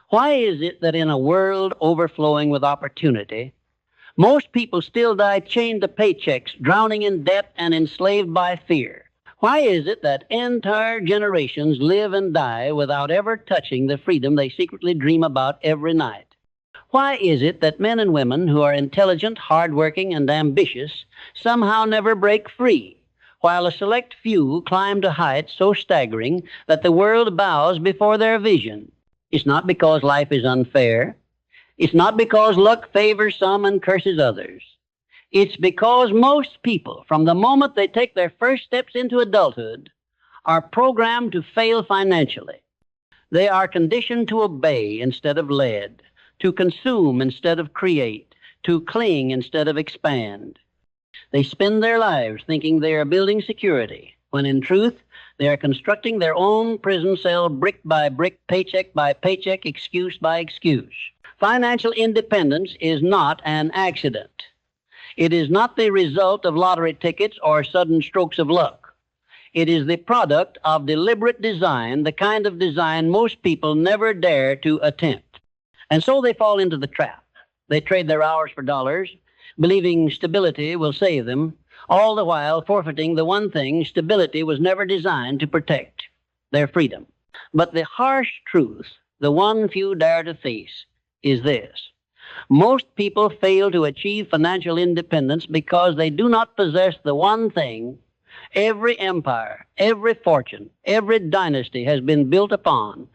Why is it that in a world overflowing with opportunity, most people still die chained to paychecks, drowning in debt and enslaved by fear? Why is it that entire generations live and die without ever touching the freedom they secretly dream about every night? Why is it that men and women who are intelligent, hardworking, and ambitious somehow never break free, while a select few climb to heights so staggering that the world bows before their vision? It's not because life is unfair. It's not because luck favors some and curses others. It's because most people, from the moment they take their first steps into adulthood, are programmed to fail financially. They are conditioned to obey instead of lead, to consume instead of create, to cling instead of expand. They spend their lives thinking they are building security, when in truth, they are constructing their own prison cell brick by brick, paycheck by paycheck, excuse by excuse. Financial independence is not an accident. It is not the result of lottery tickets or sudden strokes of luck. It is the product of deliberate design, the kind of design most people never dare to attempt. And so they fall into the trap. They trade their hours for dollars, believing stability will save them, all the while forfeiting the one thing stability was never designed to protect, their freedom. But the harsh truth, the one few dare to face, is this. Most people fail to achieve financial independence because they do not possess the one thing every empire, every fortune, every dynasty has been built upon,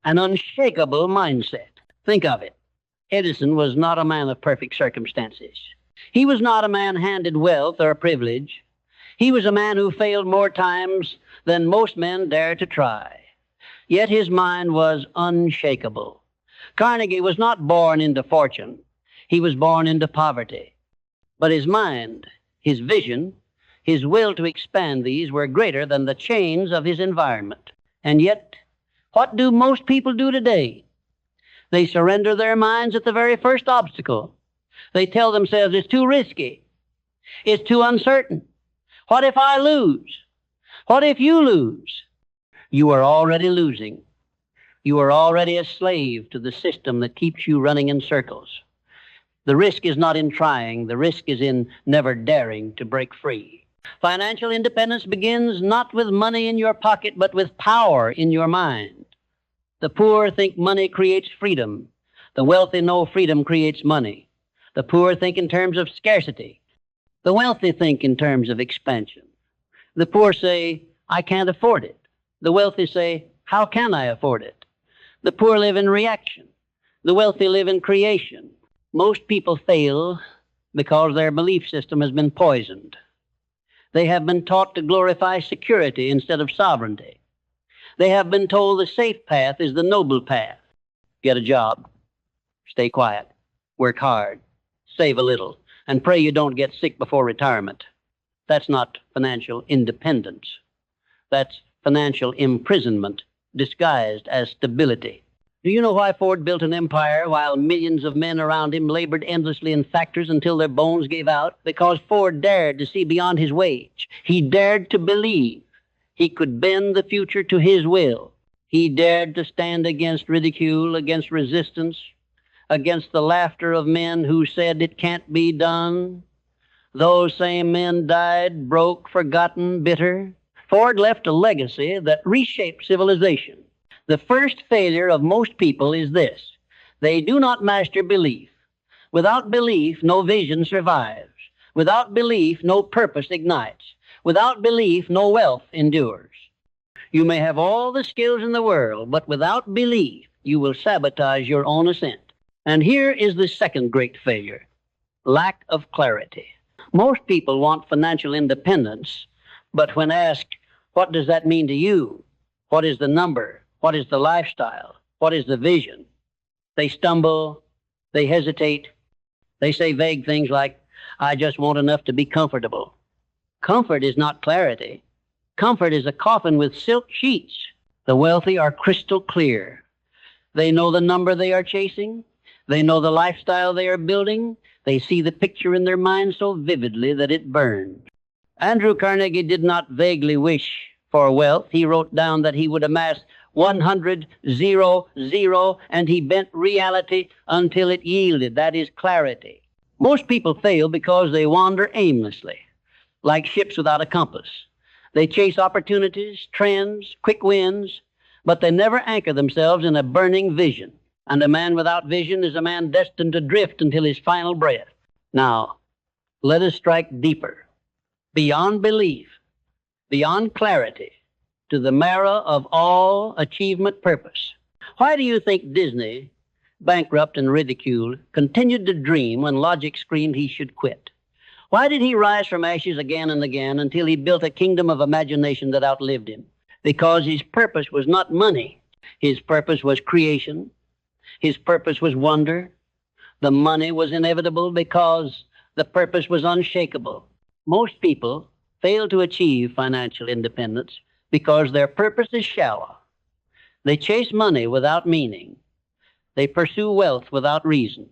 an unshakable mindset. Think of it. Edison was not a man of perfect circumstances. He was not a man handed wealth or privilege. He was a man who failed more times than most men dare to try. Yet his mind was unshakable. Carnegie was not born into fortune. He was born into poverty. But his mind, his vision, his will to expand these were greater than the chains of his environment. And yet, what do most people do today? They surrender their minds at the very first obstacle. They tell themselves it's too risky. It's too uncertain. What if I lose? What if you lose? You are already losing. You are already a slave to the system that keeps you running in circles. The risk is not in trying. The risk is in never daring to break free. Financial independence begins not with money in your pocket, but with power in your mind. The poor think money creates freedom. The wealthy know freedom creates money. The poor think in terms of scarcity. The wealthy think in terms of expansion. The poor say, I can't afford it. The wealthy say, how can I afford it? The poor live in reaction. The wealthy live in creation. Most people fail because their belief system has been poisoned. They have been taught to glorify security instead of sovereignty. They have been told the safe path is the noble path. Get a job, stay quiet, work hard, save a little, and pray you don't get sick before retirement. That's not financial independence. That's financial imprisonment disguised as stability. Do you know why Ford built an empire while millions of men around him labored endlessly in factories until their bones gave out? Because Ford dared to see beyond his wage. He dared to believe he could bend the future to his will. He dared to stand against ridicule, against resistance, against the laughter of men who said it can't be done. Those same men died, broke, forgotten, bitter. Ford left a legacy that reshaped civilization. The first failure of most people is this. They do not master belief. Without belief, no vision survives. Without belief, no purpose ignites. Without belief, no wealth endures. You may have all the skills in the world, but without belief, you will sabotage your own ascent. And here is the second great failure, lack of clarity. Most people want financial independence, but when asked, what does that mean to you? What is the number? What is the lifestyle? What is the vision? They stumble, they hesitate, they say vague things like, I just want enough to be comfortable. Comfort is not clarity. Comfort is a coffin with silk sheets. The wealthy are crystal clear. They know the number they are chasing. They know the lifestyle they are building. They see the picture in their mind so vividly that it burns. Andrew Carnegie did not vaguely wish for wealth. He wrote down that he would amass 100, 0, 0, and he bent reality until it yielded. That is clarity. Most people fail because they wander aimlessly, like ships without a compass. They chase opportunities, trends, quick wins, but they never anchor themselves in a burning vision. And a man without vision is a man destined to drift until his final breath. Now, let us strike deeper, beyond belief, beyond clarity, to the marrow of all achievement purpose. Why do you think Disney, bankrupt and ridiculed, continued to dream when logic screamed he should quit? Why did he rise from ashes again and again until he built a kingdom of imagination that outlived him? Because his purpose was not money. His purpose was creation. His purpose was wonder. The money was inevitable because the purpose was unshakable. Most people fail to achieve financial independence because their purpose is shallow. They chase money without meaning. They pursue wealth without reason.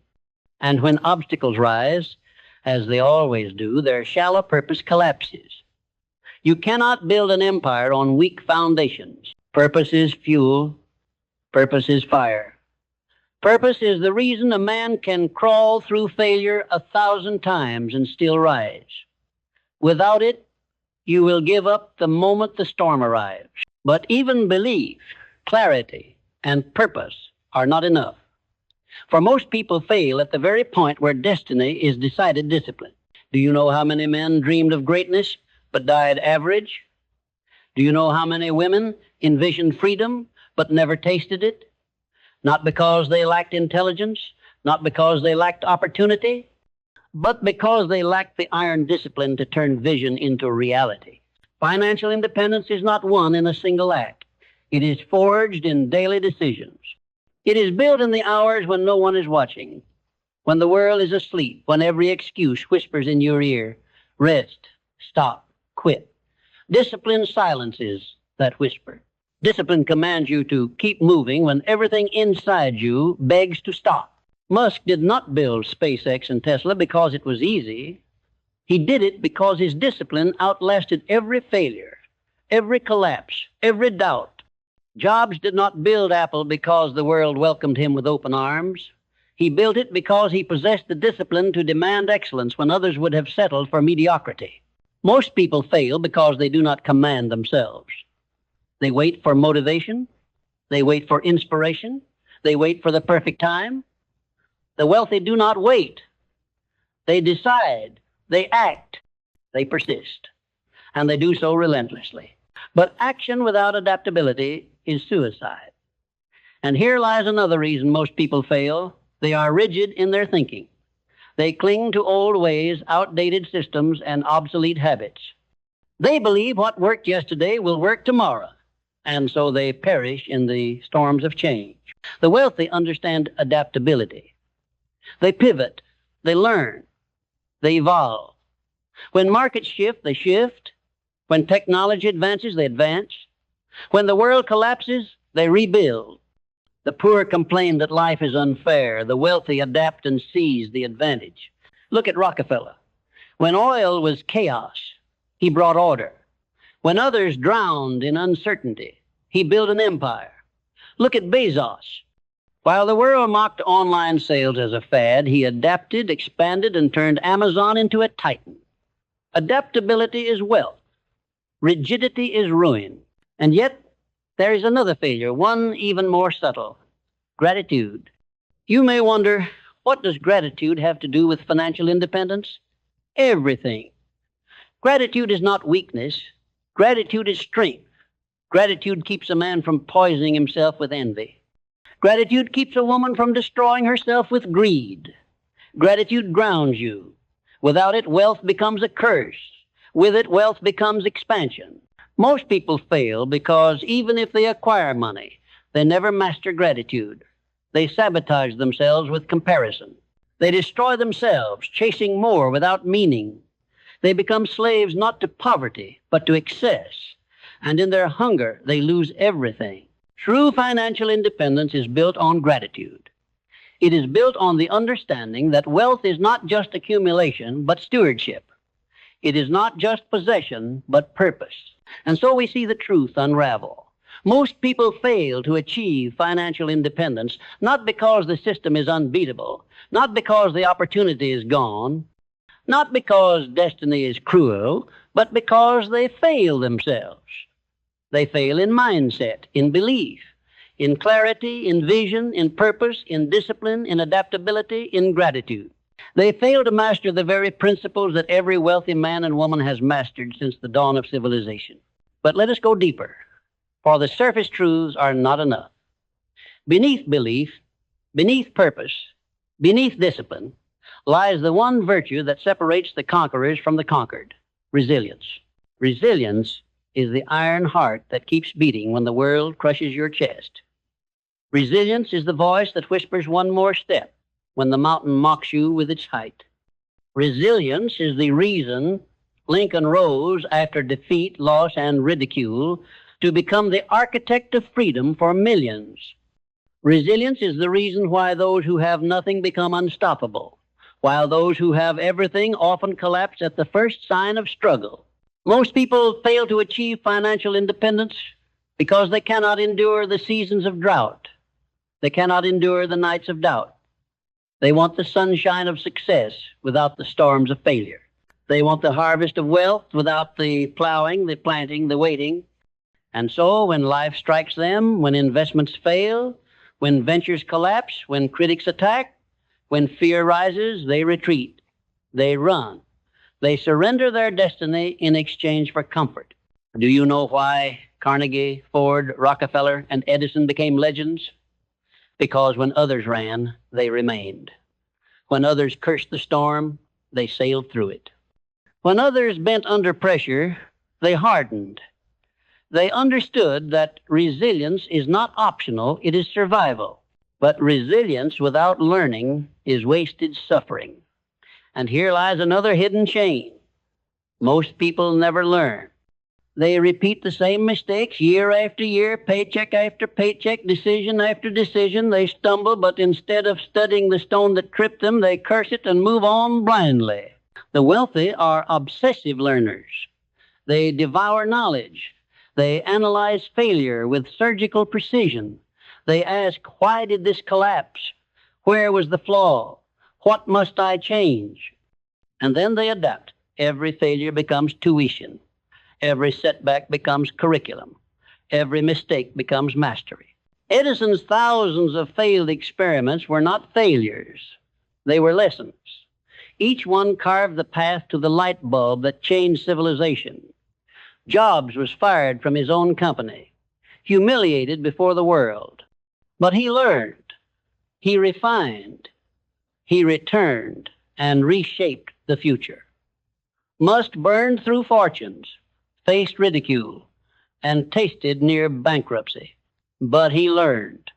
And when obstacles rise, as they always do, their shallow purpose collapses. You cannot build an empire on weak foundations. Purpose is fuel. Purpose is fire. Purpose is the reason a man can crawl through failure 1,000 times and still rise. Without it, you will give up the moment the storm arrives. But even belief, clarity, and purpose are not enough. For most people fail at the very point where destiny is decided discipline. Do you know how many men dreamed of greatness but died average? Do you know how many women envisioned freedom but never tasted it? Not because they lacked intelligence, not because they lacked opportunity, but because they lacked the iron discipline to turn vision into reality. Financial independence is not won in a single act. It is forged in daily decisions. It is built in the hours when no one is watching, when the world is asleep, when every excuse whispers in your ear, rest, stop, quit. Discipline silences that whisper. Discipline commands you to keep moving when everything inside you begs to stop. Musk did not build SpaceX and Tesla because it was easy. He did it because his discipline outlasted every failure, every collapse, every doubt. Jobs did not build Apple because the world welcomed him with open arms. He built it because he possessed the discipline to demand excellence when others would have settled for mediocrity. Most people fail because they do not command themselves. They wait for motivation. They wait for inspiration. They wait for the perfect time. The wealthy do not wait. They decide. They act. They persist. And they do so relentlessly. But action without adaptability is suicide. And here lies another reason most people fail. They are rigid in their thinking. They cling to old ways, outdated systems, and obsolete habits. They believe what worked yesterday will work tomorrow, and so they perish in the storms of change. The wealthy understand adaptability. They pivot, they learn, they evolve. When markets shift, they shift. When technology advances, they advance. When the world collapses, they rebuild. The poor complain that life is unfair. The wealthy adapt and seize the advantage. Look at Rockefeller. When oil was chaos, he brought order. When others drowned in uncertainty, he built an empire. Look at Bezos. While the world mocked online sales as a fad, he adapted, expanded, and turned Amazon into a titan. Adaptability is wealth. Rigidity is ruin. And yet, there is another failure, one even more subtle: gratitude. You may wonder, what does gratitude have to do with financial independence? Everything. Gratitude is not weakness. Gratitude is strength. Gratitude keeps a man from poisoning himself with envy. Gratitude keeps a woman from destroying herself with greed. Gratitude grounds you. Without it, wealth becomes a curse. With it, wealth becomes expansion. Most people fail because even if they acquire money, they never master gratitude. They sabotage themselves with comparison. They destroy themselves, chasing more without meaning. They become slaves not to poverty, but to excess. And in their hunger, they lose everything. True financial independence is built on gratitude. It is built on the understanding that wealth is not just accumulation, but stewardship. It is not just possession, but purpose. And so we see the truth unravel. Most people fail to achieve financial independence not because the system is unbeatable, not because the opportunity is gone, not because destiny is cruel, but because they fail themselves. They fail in mindset, in belief, in clarity, in vision, in purpose, in discipline, in adaptability, in gratitude. They fail to master the very principles that every wealthy man and woman has mastered since the dawn of civilization. But let us go deeper, for the surface truths are not enough. Beneath belief, beneath purpose, beneath discipline, lies the one virtue that separates the conquerors from the conquered: resilience. Resilience is the iron heart that keeps beating when the world crushes your chest. Resilience is the voice that whispers one more step when the mountain mocks you with its height. Resilience is the reason Lincoln rose after defeat, loss, and ridicule to become the architect of freedom for millions. Resilience is the reason why those who have nothing become unstoppable, while those who have everything often collapse at the first sign of struggle. Most people fail to achieve financial independence because they cannot endure the seasons of drought. They cannot endure the nights of doubt. They want the sunshine of success without the storms of failure. They want the harvest of wealth without the plowing, the planting, the waiting. And so when life strikes them, when investments fail, when ventures collapse, when critics attack, when fear rises, they retreat. They run. They surrender their destiny in exchange for comfort. Do you know why Carnegie, Ford, Rockefeller, and Edison became legends? Because when others ran, they remained. When others cursed the storm, they sailed through it. When others bent under pressure, they hardened. They understood that resilience is not optional, it is survival. But resilience without learning is wasted suffering. And here lies another hidden chain. Most people never learn. They repeat the same mistakes year after year, paycheck after paycheck, decision after decision. They stumble, but instead of studying the stone that tripped them, they curse it and move on blindly. The wealthy are obsessive learners. They devour knowledge. They analyze failure with surgical precision. They ask, why did this collapse? Where was the flaw? What must I change? And then they adapt. Every failure becomes tuition. Every setback becomes curriculum. Every mistake becomes mastery. Edison's thousands of failed experiments were not failures. They were lessons. Each one carved the path to the light bulb that changed civilization. Jobs was fired from his own company, humiliated before the world. But he learned, he refined, he returned, and reshaped the future. Musk burned through fortunes, faced ridicule, and tasted near bankruptcy. But he learned,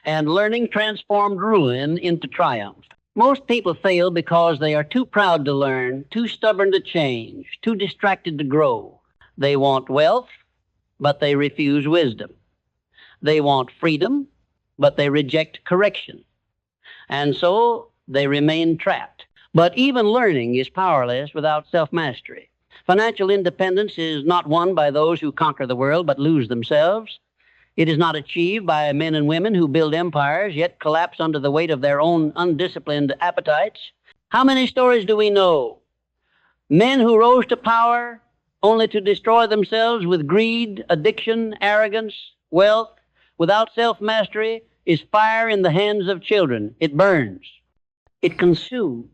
and learning transformed ruin into triumph. Most people fail because they are too proud to learn, too stubborn to change, too distracted to grow. They want wealth, but they refuse wisdom. They want freedom, but they reject correction. And so they remain trapped. But even learning is powerless without self-mastery. Financial independence is not won by those who conquer the world but lose themselves. It is not achieved by men and women who build empires yet collapse under the weight of their own undisciplined appetites. How many stories do we know? Men who rose to power only to destroy themselves with greed, addiction, arrogance, wealth. Without self-mastery is fire in the hands of children. It burns. It consumes.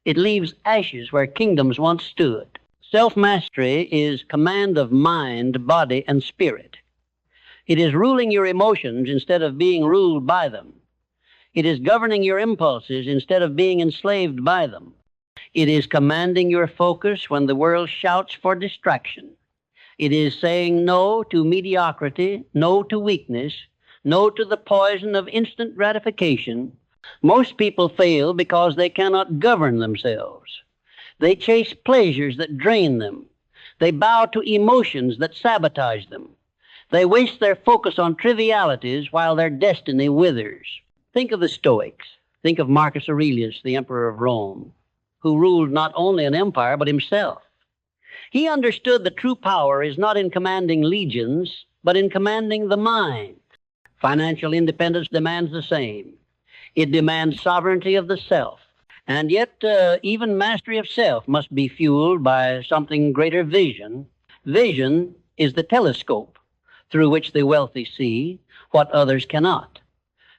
It leaves ashes where kingdoms once stood. Self-mastery is command of mind, body, and spirit. It is ruling your emotions instead of being ruled by them. It is governing your impulses instead of being enslaved by them. It is commanding your focus when the world shouts for distraction. It is saying no to mediocrity, no to weakness, no to the poison of instant gratification. Most people fail because they cannot govern themselves. They chase pleasures that drain them. They bow to emotions that sabotage them. They waste their focus on trivialities while their destiny withers. Think of the Stoics. Think of Marcus Aurelius, the emperor of Rome, who ruled not only an empire but himself. He understood that true power is not in commanding legions, but in commanding the mind. Financial independence demands the same. It demands sovereignty of the self. And yet, even mastery of self must be fueled by something greater vision. Vision is the telescope through which the wealthy see what others cannot.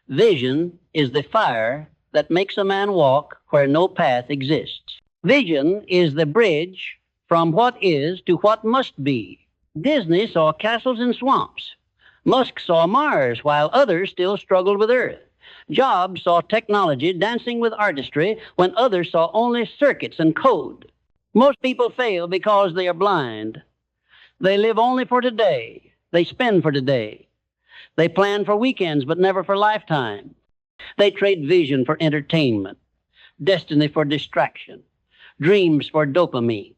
Vision is the fire that makes a man walk where no path exists. Vision is the bridge from what is to what must be. Disney saw castles in swamps. Musk saw Mars while others still struggled with Earth. Jobs saw technology dancing with artistry when others saw only circuits and code. Most people fail because they are blind. They live only for today. They spend for today. They plan for weekends but never for lifetime. They trade vision for entertainment, destiny for distraction, dreams for dopamine.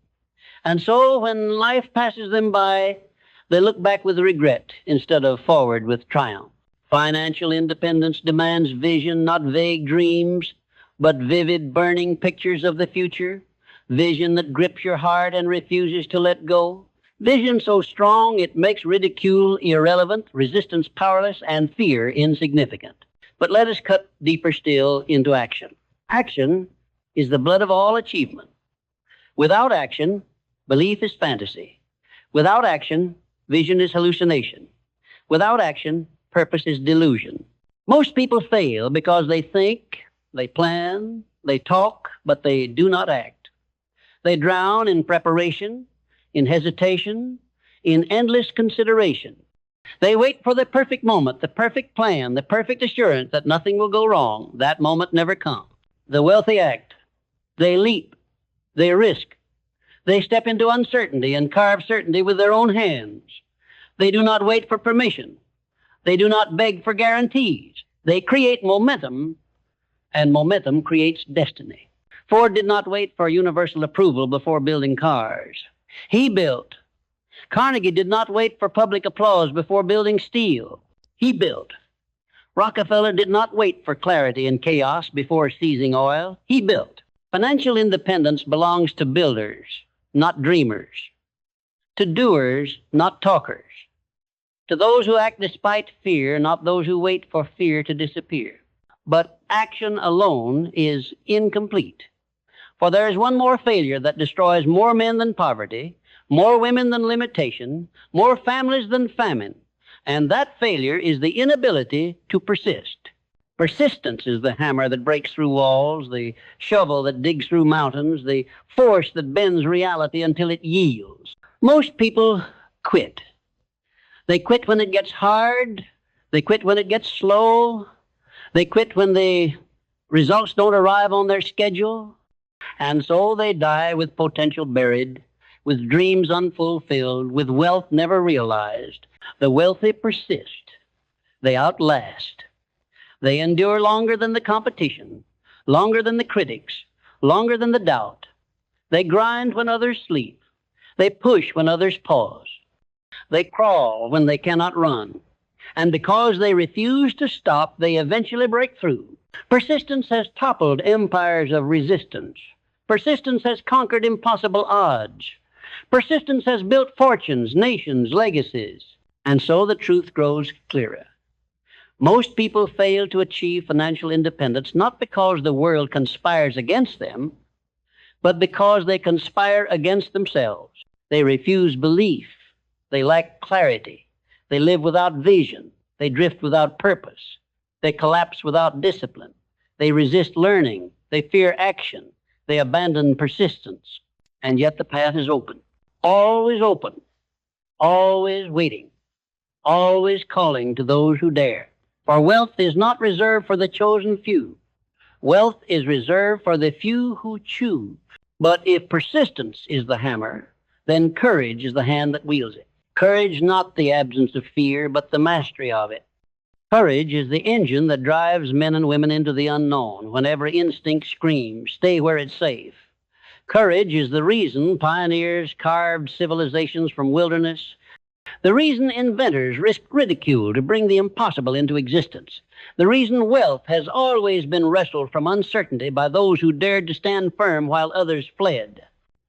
And so when life passes them by, they look back with regret instead of forward with triumph. Financial independence demands vision, not vague dreams, but vivid, burning pictures of the future. Vision that grips your heart and refuses to let go. Vision so strong it makes ridicule irrelevant, resistance powerless, and fear insignificant. But let us cut deeper still into action. Action is the blood of all achievement. Without action, belief is fantasy. Without action, vision is hallucination. Without action, purpose is delusion. Most people fail because they think, they plan, they talk, but they do not act. They drown in preparation, in hesitation, in endless consideration. They wait for the perfect moment, the perfect plan, the perfect assurance that nothing will go wrong. That moment never comes. The wealthy act. They leap. They risk. They step into uncertainty and carve certainty with their own hands. They do not wait for permission. They do not beg for guarantees. They create momentum, and momentum creates destiny. Ford did not wait for universal approval before building cars. He built. Carnegie did not wait for public applause before building steel. He built. Rockefeller did not wait for clarity in chaos before seizing oil. He built. Financial independence belongs to builders, not dreamers. To doers, not talkers. To those who act despite fear, not those who wait for fear to disappear. But action alone is incomplete. For there is one more failure that destroys more men than poverty, more women than limitation, more families than famine. And that failure is the inability to persist. Persistence is the hammer that breaks through walls, the shovel that digs through mountains, the force that bends reality until it yields. Most people quit. They quit when it gets hard. They quit when it gets slow. They quit when the results don't arrive on their schedule. And so they die with potential buried, with dreams unfulfilled, with wealth never realized. The wealthy persist. They outlast. They endure longer than the competition, longer than the critics, longer than the doubt. They grind when others sleep. They push when others pause. They crawl when they cannot run. And because they refuse to stop, they eventually break through. Persistence has toppled empires of resistance. Persistence has conquered impossible odds. Persistence has built fortunes, nations, legacies. And so the truth grows clearer. Most people fail to achieve financial independence not because the world conspires against them, but because they conspire against themselves. They refuse belief. They lack clarity. They live without vision. They drift without purpose. They collapse without discipline. They resist learning. They fear action. They abandon persistence. And yet the path is open, always waiting, always calling to those who dare. For wealth is not reserved for the chosen few. Wealth is reserved for the few who choose. But if persistence is the hammer, then courage is the hand that wields it. Courage, not the absence of fear, but the mastery of it. Courage is the engine that drives men and women into the unknown when every instinct screams, stay where it's safe. Courage is the reason pioneers carved civilizations from wilderness, the reason inventors risked ridicule to bring the impossible into existence, the reason wealth has always been wrestled from uncertainty by those who dared to stand firm while others fled.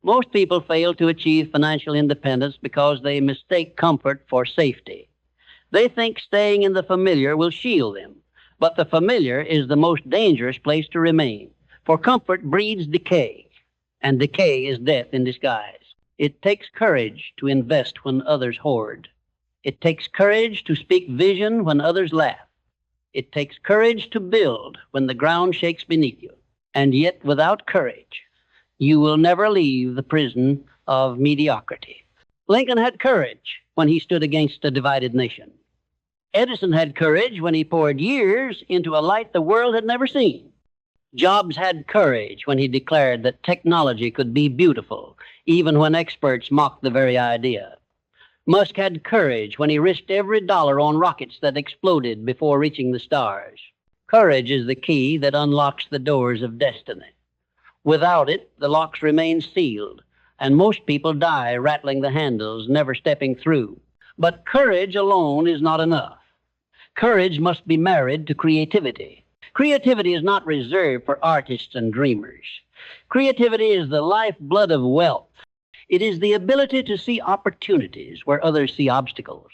Most people fail to achieve financial independence because they mistake comfort for safety. They think staying in the familiar will shield them, but the familiar is the most dangerous place to remain, for comfort breeds decay, and decay is death in disguise. It takes courage to invest when others hoard. It takes courage to speak vision when others laugh. It takes courage to build when the ground shakes beneath you. And yet, without courage, you will never leave the prison of mediocrity. Lincoln had courage when he stood against a divided nation. Edison had courage when he poured years into a light the world had never seen. Jobs had courage when he declared that technology could be beautiful, even when experts mocked the very idea. Musk had courage when he risked every dollar on rockets that exploded before reaching the stars. Courage is the key that unlocks the doors of destiny. Without it, the locks remain sealed, and most people die rattling the handles, never stepping through. But courage alone is not enough. Courage must be married to creativity. Creativity is not reserved for artists and dreamers. Creativity is the lifeblood of wealth. It is the ability to see opportunities where others see obstacles,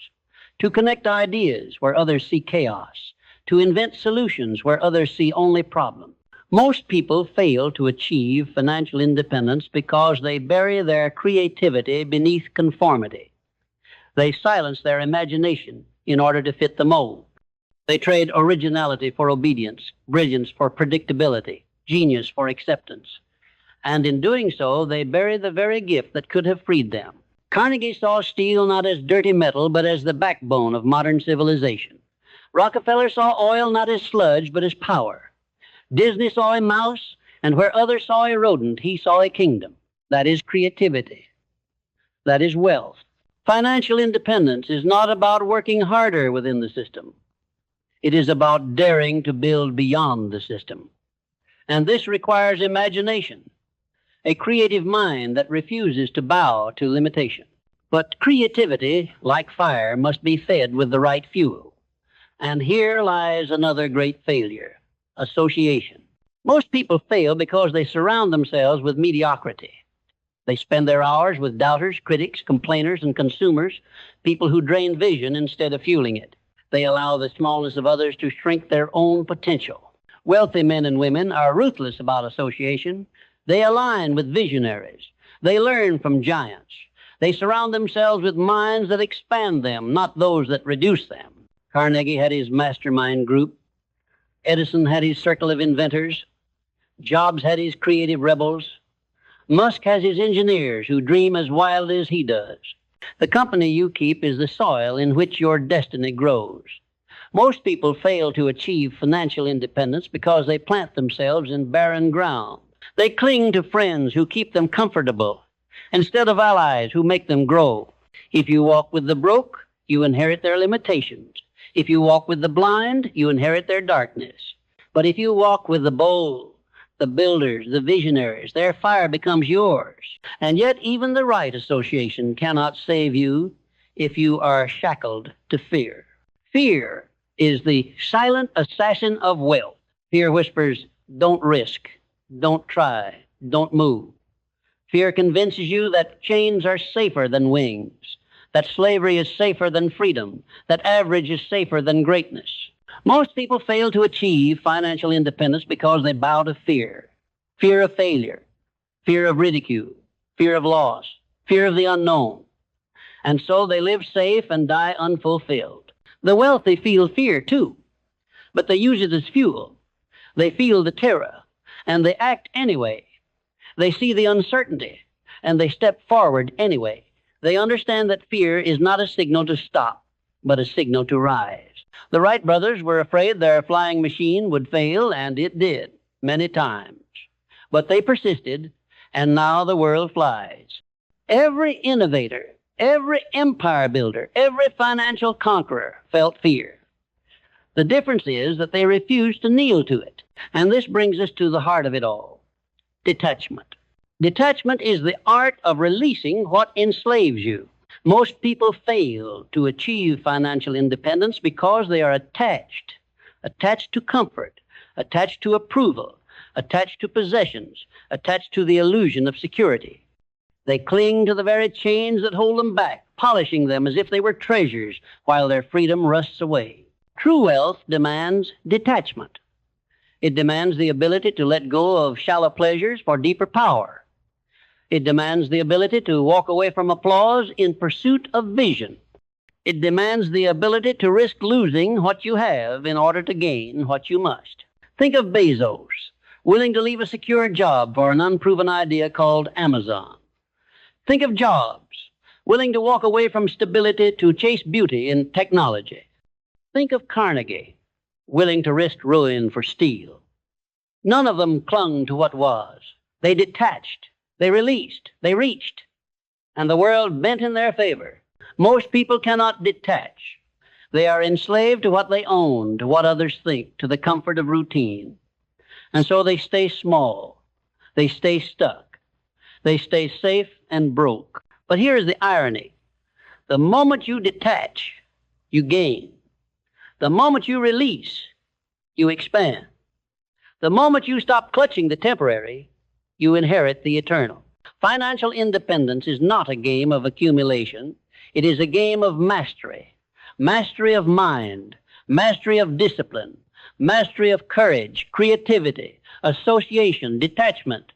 to connect ideas where others see chaos, to invent solutions where others see only problems. Most people fail to achieve financial independence because they bury their creativity beneath conformity. They silence their imagination in order to fit the mold. They trade originality for obedience, brilliance for predictability, genius for acceptance. And in doing so, they bury the very gift that could have freed them. Carnegie saw steel not as dirty metal, but as the backbone of modern civilization. Rockefeller saw oil not as sludge, but as power. Disney saw a mouse, and where others saw a rodent, he saw a kingdom. That is creativity. That is wealth. Financial independence is not about working harder within the system. It is about daring to build beyond the system. And this requires imagination, a creative mind that refuses to bow to limitation. But creativity, like fire, must be fed with the right fuel. And here lies another great failure: association. Most people fail because they surround themselves with mediocrity. They spend their hours with doubters, critics, complainers, and consumers, people who drain vision instead of fueling it. They allow the smallness of others to shrink their own potential. Wealthy men and women are ruthless about association. They align with visionaries. They learn from giants. They surround themselves with minds that expand them, not those that reduce them. Carnegie had his mastermind group. Edison had his circle of inventors. Jobs had his creative rebels. Musk has his engineers who dream as wildly as he does. The company you keep is the soil in which your destiny grows. Most people fail to achieve financial independence because they plant themselves in barren ground. They cling to friends who keep them comfortable instead of allies who make them grow. If you walk with the broke, you inherit their limitations. If you walk with the blind, you inherit their darkness. But if you walk with the bold, the builders, the visionaries, their fire becomes yours. And yet even the right association cannot save you if you are shackled to fear. Fear is the silent assassin of wealth. Fear whispers, don't risk, don't try, don't move. Fear convinces you that chains are safer than wings, that slavery is safer than freedom, that average is safer than greatness. Most people fail to achieve financial independence because they bow to fear. Fear of failure, fear of ridicule, fear of loss, fear of the unknown. And so they live safe and die unfulfilled. The wealthy feel fear too, but they use it as fuel. They feel the terror, and they act anyway. They see the uncertainty, and they step forward anyway. They understand that fear is not a signal to stop, but a signal to rise. The Wright brothers were afraid their flying machine would fail, and it did, many times. But they persisted, and now the world flies. Every innovator, every empire builder, every financial conqueror felt fear. The difference is that they refused to kneel to it. And this brings us to the heart of it all: detachment. Detachment is the art of releasing what enslaves you. Most people fail to achieve financial independence because they are attached to comfort, attached to approval, attached to possessions, attached to the illusion of security. They cling to the very chains that hold them back, polishing them as if they were treasures while their freedom rusts away. True wealth demands detachment. It demands the ability to let go of shallow pleasures for deeper power. It demands the ability to walk away from applause in pursuit of vision. It demands the ability to risk losing what you have in order to gain what you must. Think of Bezos, willing to leave a secure job for an unproven idea called Amazon. Think of Jobs, willing to walk away from stability to chase beauty in technology. Think of Carnegie, willing to risk ruin for steel. None of them clung to what was. They detached, they released, they reached, and the world bent in their favor. Most people cannot detach. They are enslaved to what they own, to what others think, to the comfort of routine. And so they stay small. They stay stuck. They stay safe and broke. But here is the irony. The moment you detach, you gain. The moment you release, you expand. The moment you stop clutching the temporary, you inherit the eternal. Financial independence is not a game of accumulation. It is a game of mastery. Mastery of mind, mastery of discipline, mastery of courage, creativity, association, detachment,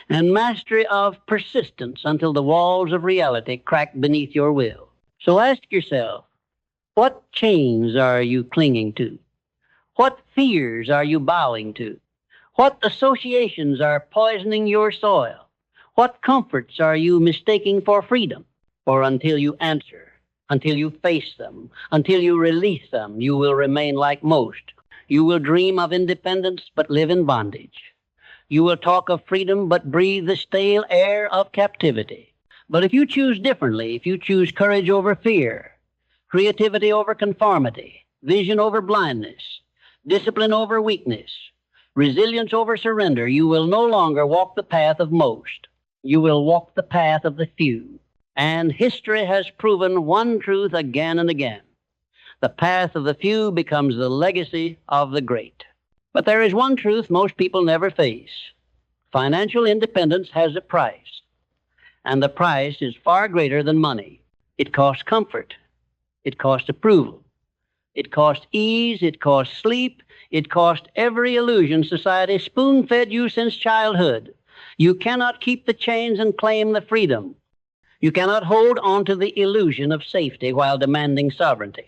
and mastery of persistence until the walls of reality crack beneath your will. So ask yourself, what chains are you clinging to? What fears are you bowing to? What associations are poisoning your soil? What comforts are you mistaking for freedom? For until you answer, until you face them, until you release them, you will remain like most. You will dream of independence but live in bondage. You will talk of freedom but breathe the stale air of captivity. But if you choose differently, if you choose courage over fear, creativity over conformity, vision over blindness, discipline over weakness, resilience over surrender, you will no longer walk the path of most. You will walk the path of the few. And history has proven one truth again and again. The path of the few becomes the legacy of the great. But there is one truth most people never face. Financial independence has a price. And the price is far greater than money. It costs comfort. It costs approval. It costs ease. It costs sleep. It costs every illusion society spoon-fed you since childhood. You cannot keep the chains and claim the freedom. You cannot hold on to the illusion of safety while demanding sovereignty.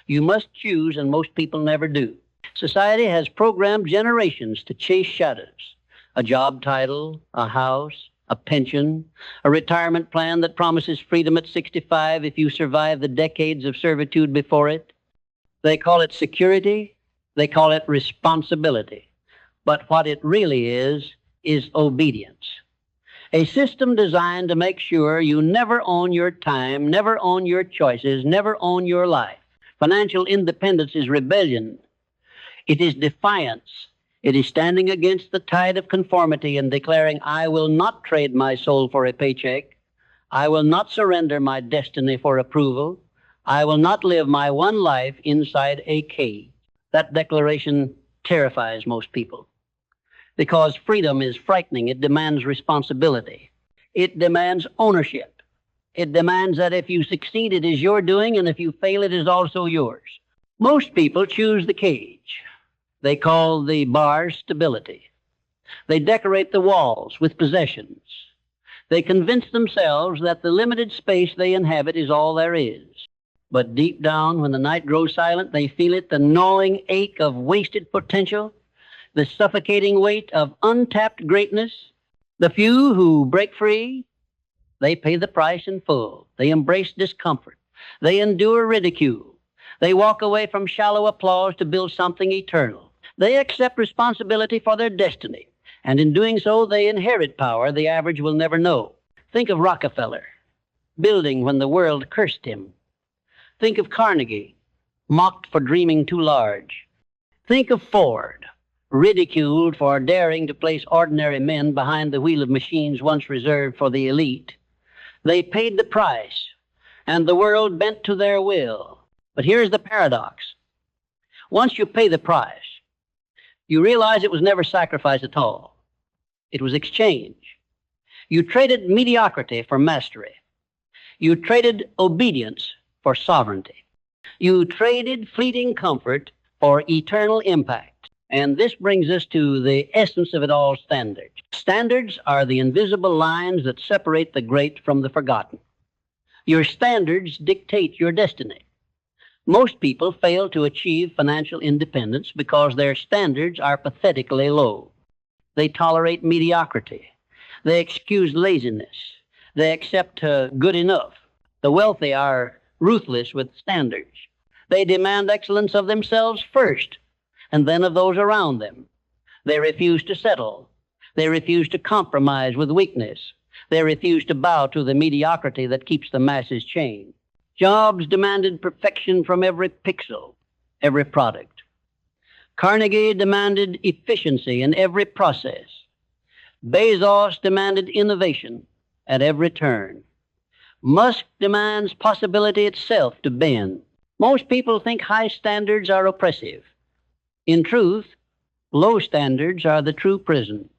You must choose, and most people never do. Society has programmed generations to chase shadows. A job title, a house, a pension, a retirement plan that promises freedom at 65 if you survive the decades of servitude before it. They call it security. They call it responsibility. But what it really is obedience. A system designed to make sure you never own your time, never own your choices, never own your life. Financial independence is rebellion. It is defiance. It is standing against the tide of conformity and declaring, I will not trade my soul for a paycheck. I will not surrender my destiny for approval. I will not live my one life inside a cage. That declaration terrifies most people. Because freedom is frightening. It demands responsibility. It demands ownership. It demands that if you succeed, it is your doing, and if you fail, it is also yours. Most people choose the cage. They call the bars stability. They decorate the walls with possessions. They convince themselves that the limited space they inhabit is all there is. But deep down, when the night grows silent, they feel it, the gnawing ache of wasted potential, the suffocating weight of untapped greatness. The few who break free, they pay the price in full. They embrace discomfort. They endure ridicule. They walk away from shallow applause to build something eternal. They accept responsibility for their destiny. And in doing so, they inherit power the average will never know. Think of Rockefeller, building when the world cursed him. Think of Carnegie, mocked for dreaming too large. Think of Ford, ridiculed for daring to place ordinary men behind the wheel of machines once reserved for the elite. They paid the price, and the world bent to their will. But here's the paradox. Once you pay the price, you realize it was never sacrifice at all. It was exchange. You traded mediocrity for mastery. You traded obedience for sovereignty. You traded fleeting comfort for eternal impact. And this brings us to the essence of it all, standards. Standards are the invisible lines that separate the great from the forgotten. Your standards dictate your destiny. Most people fail to achieve financial independence because their standards are pathetically low. They tolerate mediocrity. They excuse laziness. They accept good enough. The wealthy are ruthless with standards. They demand excellence of themselves first, and then of those around them. They refuse to settle. They refuse to compromise with weakness. They refuse to bow to the mediocrity that keeps the masses chained. Jobs demanded perfection from every pixel, every product. Carnegie demanded efficiency in every process. Bezos demanded innovation at every turn. Musk demands possibility itself to bend. Most people think high standards are oppressive. In truth, low standards are the true prison.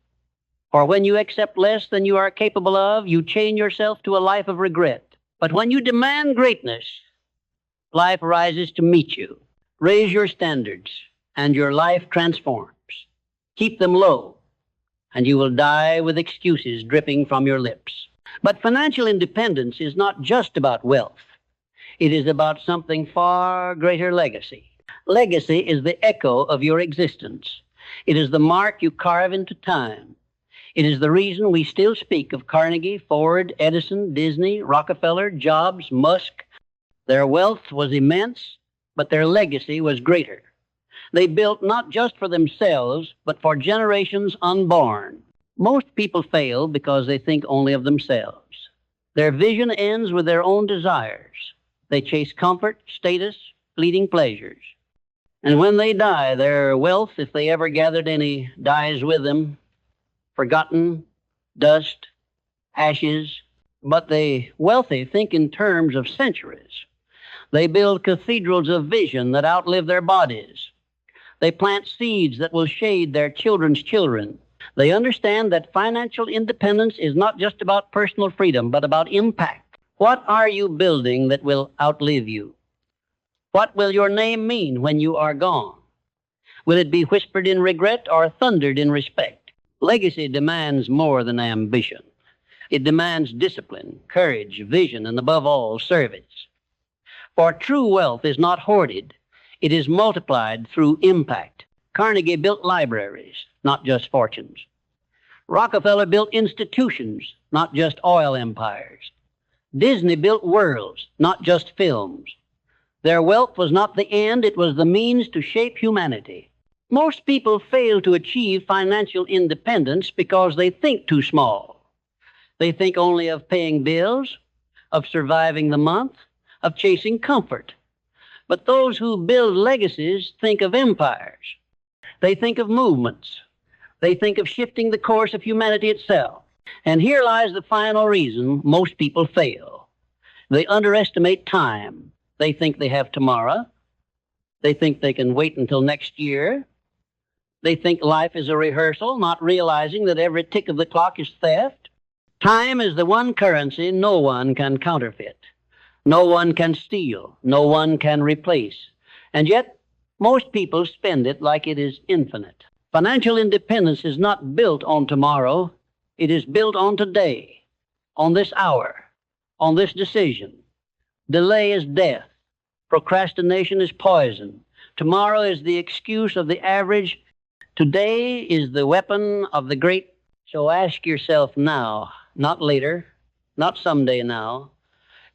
For when you accept less than you are capable of, you chain yourself to a life of regret. But when you demand greatness, life rises to meet you. Raise your standards, and your life transforms. Keep them low, and you will die with excuses dripping from your lips. But financial independence is not just about wealth. It is about something far greater: legacy. Legacy is the echo of your existence. It is the mark you carve into time. It is the reason we still speak of Carnegie, Ford, Edison, Disney, Rockefeller, Jobs, Musk. Their wealth was immense, but their legacy was greater. They built not just for themselves, but for generations unborn. Most people fail because they think only of themselves. Their vision ends with their own desires. They chase comfort, status, fleeting pleasures. And when they die, their wealth, if they ever gathered any, dies with them. Forgotten, dust, ashes. But the wealthy think in terms of centuries. They build cathedrals of vision that outlive their bodies. They plant seeds that will shade their children's children. They understand that financial independence is not just about personal freedom, but about impact. What are you building that will outlive you? What will your name mean when you are gone? Will it be whispered in regret or thundered in respect? Legacy demands more than ambition. It demands discipline, courage, vision, and above all, service. For true wealth is not hoarded. It is multiplied through impact. Carnegie built libraries, not just fortunes. Rockefeller built institutions, not just oil empires. Disney built worlds, not just films. Their wealth was not the end, it was the means to shape humanity. Most people fail to achieve financial independence because they think too small. They think only of paying bills, of surviving the month, of chasing comfort. But those who build legacies think of empires. They think of movements. They think of shifting the course of humanity itself. And here lies the final reason most people fail. They underestimate time. They think they have tomorrow. They think they can wait until next year. They think life is a rehearsal, not realizing that every tick of the clock is theft. Time is the one currency no one can counterfeit. No one can steal. No one can replace. And yet, most people spend it like it is infinite. Financial independence is not built on tomorrow. It is built on today, on this hour, on this decision. Delay is death. Procrastination is poison. Tomorrow is the excuse of the average. Today is the weapon of the great. So ask yourself now, not later, not someday now,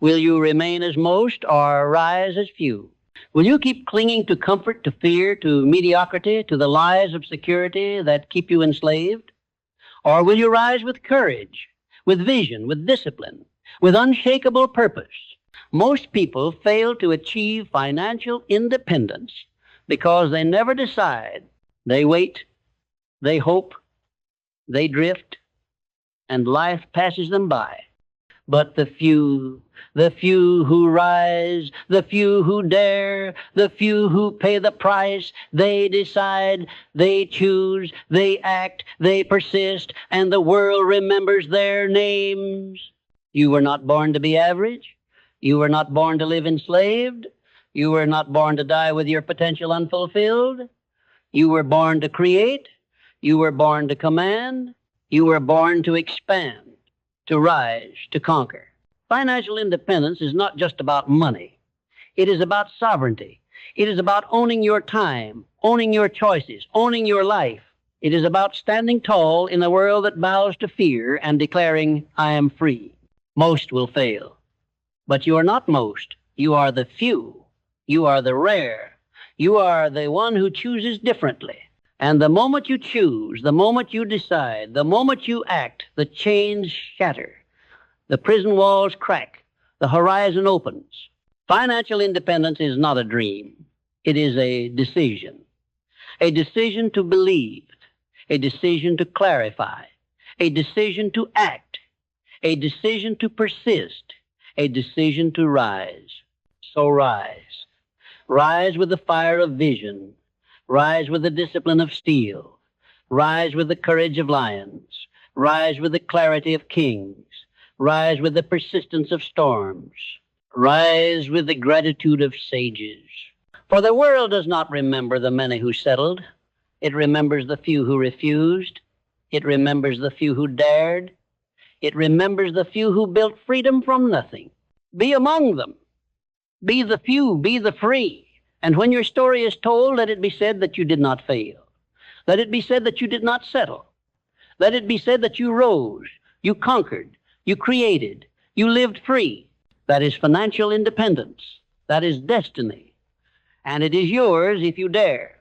will you remain as most or rise as few? Will you keep clinging to comfort, to fear, to mediocrity, to the lies of security that keep you enslaved? Or will you rise with courage, with vision, with discipline, with unshakable purpose? Most people fail to achieve financial independence because they never decide. They wait, they hope, they drift, and life passes them by. But the few who rise, the few who dare, the few who pay the price, they decide, they choose, they act, they persist, and the world remembers their names. You were not born to be average. You were not born to live enslaved. You were not born to die with your potential unfulfilled. You were born to create. You were born to command. You were born to expand, to rise, to conquer. Financial independence is not just about money. It is about sovereignty. It is about owning your time, owning your choices, owning your life. It is about standing tall in a world that bows to fear and declaring, I am free. Most will fail. But you are not most. You are the few. You are the rare. You are the one who chooses differently. And the moment you choose, the moment you decide, the moment you act, the chains shatter. The prison walls crack. The horizon opens. Financial independence is not a dream. It is a decision. A decision to believe. A decision to clarify. A decision to act. A decision to persist. A decision to rise. So rise. Rise with the fire of vision. Rise with the discipline of steel. Rise with the courage of lions. Rise with the clarity of kings. Rise with the persistence of storms. Rise with the gratitude of sages. For the world does not remember the many who settled. It remembers the few who refused. It remembers the few who dared. It remembers the few who built freedom from nothing. Be among them. Be the few, be the free. And when your story is told, let it be said that you did not fail. Let it be said that you did not settle. Let it be said that you rose, you conquered, you created, you lived free. That is financial independence. That is destiny. And it is yours if you dare.